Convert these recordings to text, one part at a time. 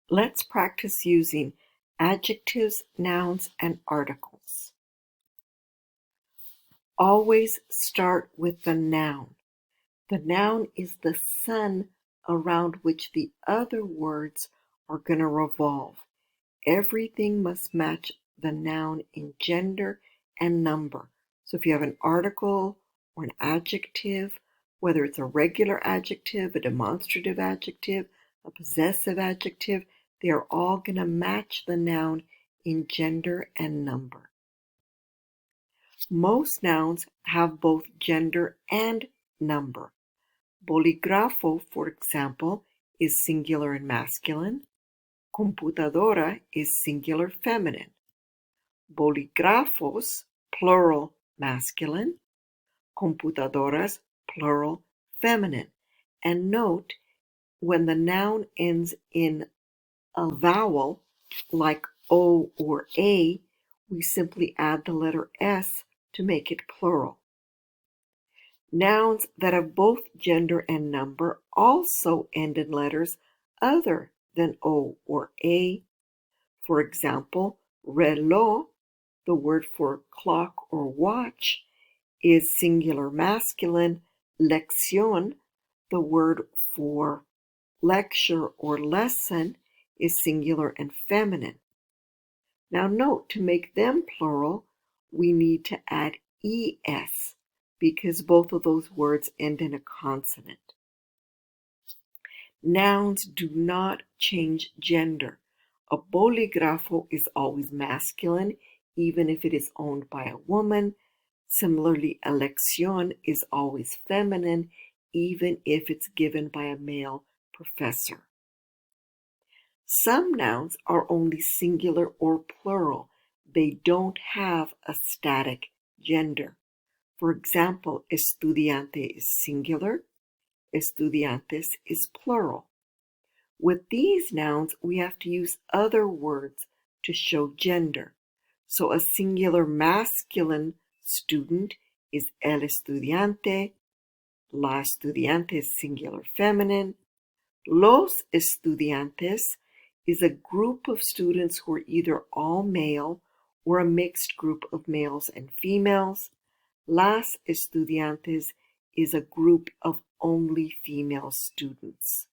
Let's practice using adjectives, nouns, and articles. Always start with the noun. The noun is the sun around which the other words are going to revolve. Everything must match the noun in gender and number. So if you have an article or an adjective, whether it's a regular adjective, a demonstrative adjective, a possessive adjective, they are all going to match the noun in gender and number. Most nouns have both gender and number. Bolígrafo, for example, is singular and masculine. Computadora is singular feminine. Bolígrafos, plural masculine. Computadoras, plural feminine. And note, when the noun ends in a vowel, like O or A, we simply add the letter S to make it plural. Nouns that have both gender and number also end in letters other than O or A. For example, reloj, the word for clock or watch, is singular masculine. Lección, the word for lecture or lesson, is singular and feminine. Now note, to make them plural, we need to add es, because both of those words end in a consonant. Nouns do not change gender. A bolígrafo is always masculine, even if it is owned by a woman. Similarly, a lección is always feminine, even if it's given by a male professor. Some nouns are only singular or plural. They don't have a static gender. For example, estudiante is singular, estudiantes is plural. With these nouns, we have to use other words to show gender. So a singular masculine student is el estudiante, la estudiante is singular feminine. Los estudiantes is a group of students who are either all male or a mixed group of males and females. Las estudiantes is a group of only female students.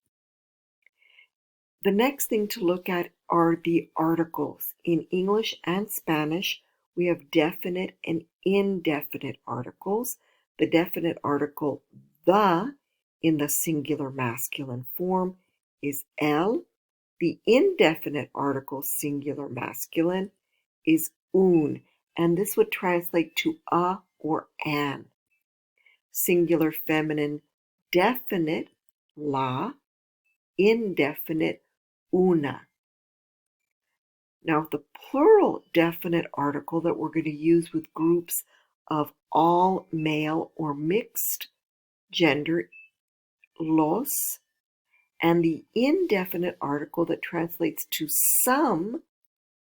The next thing to look at are the articles. In English and Spanish, we have definite and indefinite articles. The definite article, the, in the singular masculine form, is el. The indefinite article, singular masculine, is un, and this would translate to a or an. Singular feminine definite, la. Indefinite, una. Now, the plural definite article that we're going to use with groups of all male or mixed gender, los, and the indefinite article that translates to some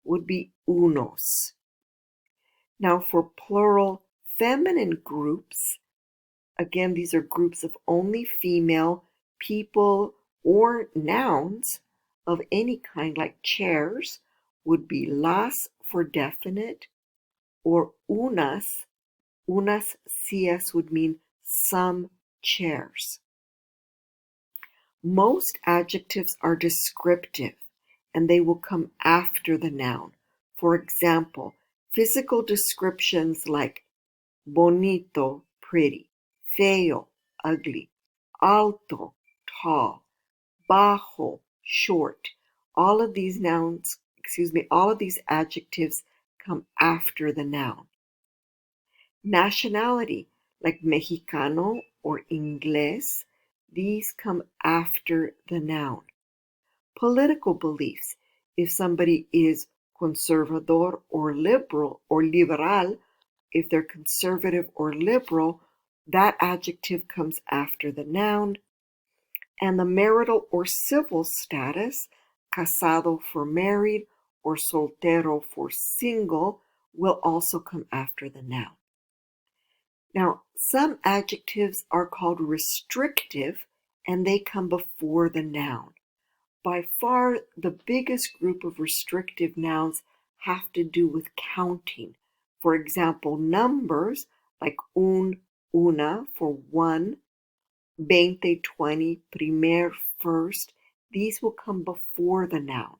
would be unos. Now, for plural feminine groups, again, these are groups of only female people or nouns of any kind, like chairs, would be las for definite, or unas. Unas sillas would mean some chairs. Most adjectives are descriptive, and they will come after the noun. For example, physical descriptions like bonito, pretty, feo, ugly, alto, tall, bajo, short. All of these adjectives come after the noun. Nationality, like Mexicano or Inglés, these come after the noun. Political beliefs, if somebody is conservador or liberal or liberal, if they're conservative or liberal, that adjective comes after the noun. And the marital or civil status, casado for married or soltero for single, will also come after the noun. Now, some adjectives are called restrictive, and they come before the noun. By far, the biggest group of restrictive nouns have to do with counting. For example, numbers like una for one, 20, 20, primer, first, these will come before the noun.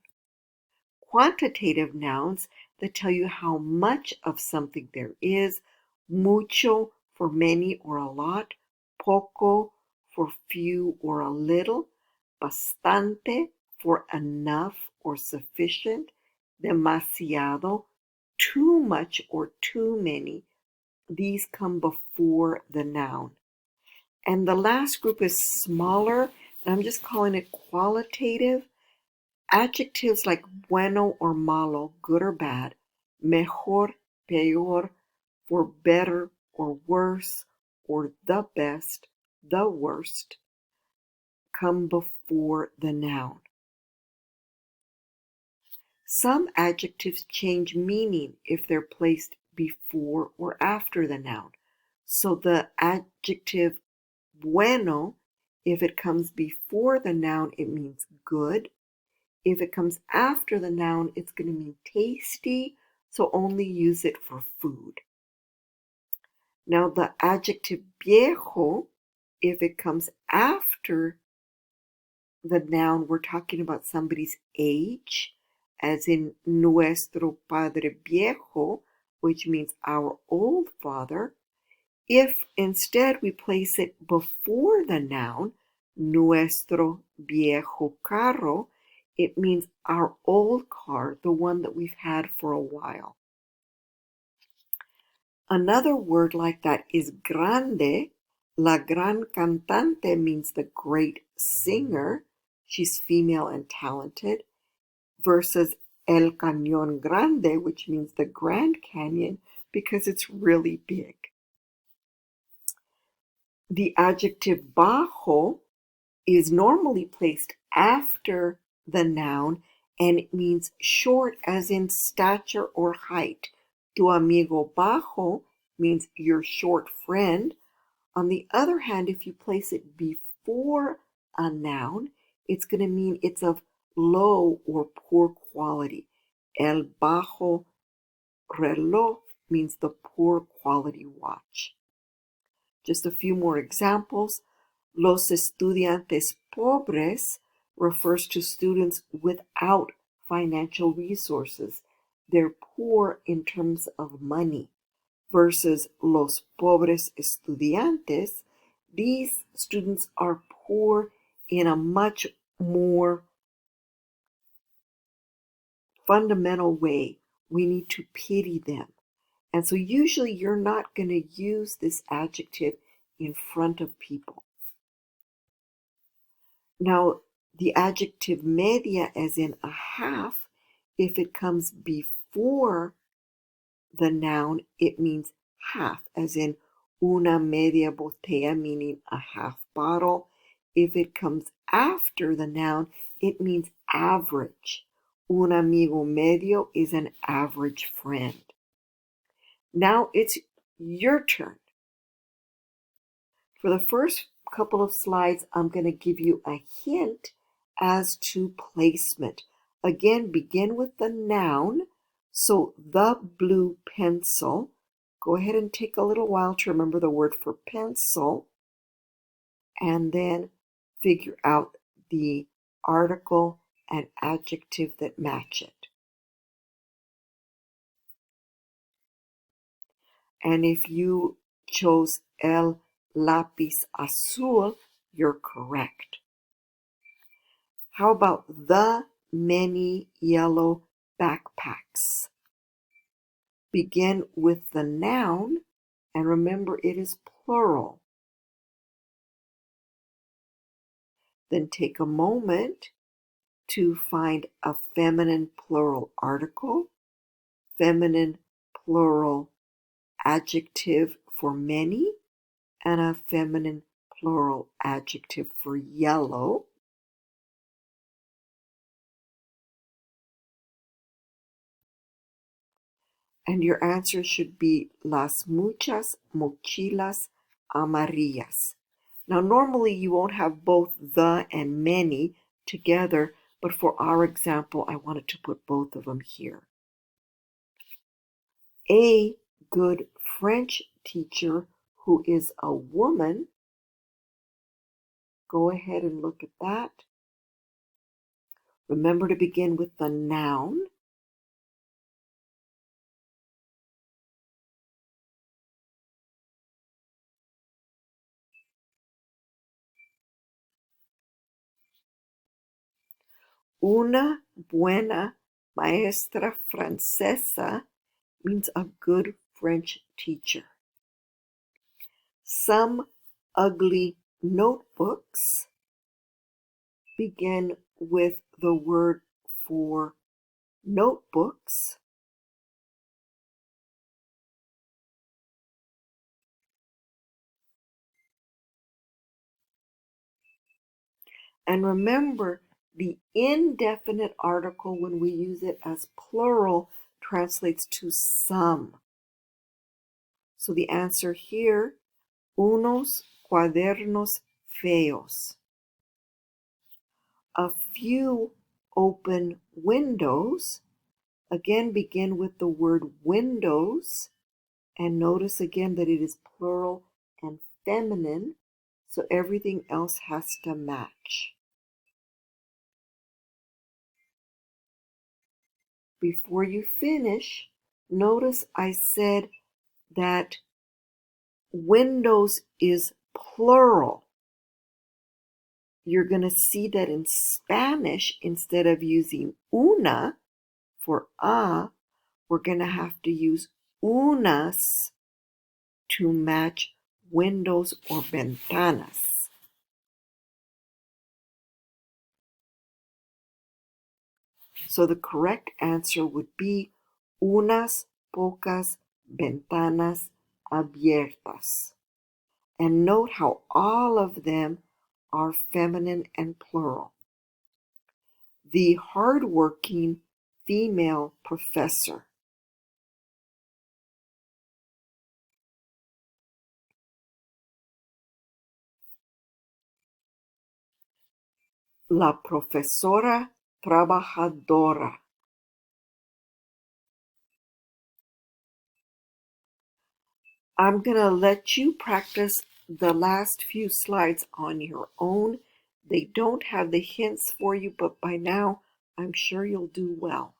Quantitative nouns that tell you how much of something there is, mucho for many or a lot, poco for few or a little, bastante for enough or sufficient, demasiado, too much or too many. These come before the noun. And the last group is smaller, and I'm just calling it qualitative. Adjectives like bueno or malo, good or bad, mejor, peor, for better or worse, or the best, the worst, come before the noun. Some adjectives change meaning if they're placed before or after the noun. So the adjective bueno, if it comes before the noun, it means good. If it comes after the noun, it's going to mean tasty, so only use it for food. Now the adjective viejo, if it comes after the noun, we're talking about somebody's age, as in nuestro padre viejo, which means our old father. If instead we place it before the noun, nuestro viejo carro, it means our old car, the one that we've had for a while. Another word like that is grande. La gran cantante means the great singer. She's female and talented. Versus el cañón grande, which means the Grand Canyon, because it's really big. The adjective bajo is normally placed after the noun, and it means short, as in stature or height. Tu amigo bajo means your short friend. On the other hand, if you place it before a noun, it's going to mean it's of low or poor quality. El bajo reloj means the poor quality watch. Just a few more examples. Los estudiantes pobres refers to students without financial resources. They're poor in terms of money. Versus los pobres estudiantes, these students are poor in a much more fundamental way. We need to pity them. And so usually you're not going to use this adjective in front of people. Now, the adjective media, as in a half, if it comes before the noun, it means half, as in una media botella, meaning a half bottle. If it comes after the noun, it means average. Un amigo medio is an average friend. Now it's your turn. For the first couple of slides, I'm going to give you a hint as to placement. Again, begin with the noun. So the blue pencil. Go ahead and take a little while to remember the word for pencil. And then figure out the article and adjective that match it. And if you chose el lápiz azul, you're correct. How about the many yellow backpacks? Begin with the noun, and remember it is plural. Then take a moment to find a feminine plural article, feminine plural adjective for many, and a feminine plural adjective for yellow. And your answer should be las muchas mochilas amarillas. Now, normally you won't have both the and many together, but for our example, I wanted to put both of them here. A good French teacher who is a woman. Go ahead and look at that. Remember to begin with the noun. Una buena maestra francesa means a good French teacher. Some ugly notebooks begin with the word for notebooks. And remember, the indefinite article, when we use it as plural, translates to some. So the answer here, unos cuadernos feos. A few open windows, again begin with the word windows, and notice again that it is plural and feminine, so everything else has to match. Before you finish, notice I said that windows is plural. You're going to see that in Spanish, instead of using una for we're going to have to use unas to match windows or ventanas. So the correct answer would be unas pocas ventanas abiertas. And note how all of them are feminine and plural. The hardworking female professor. La profesora trabajadora. I'm going to let you practice the last few slides on your own. They don't have the hints for you, but by now I'm sure you'll do well.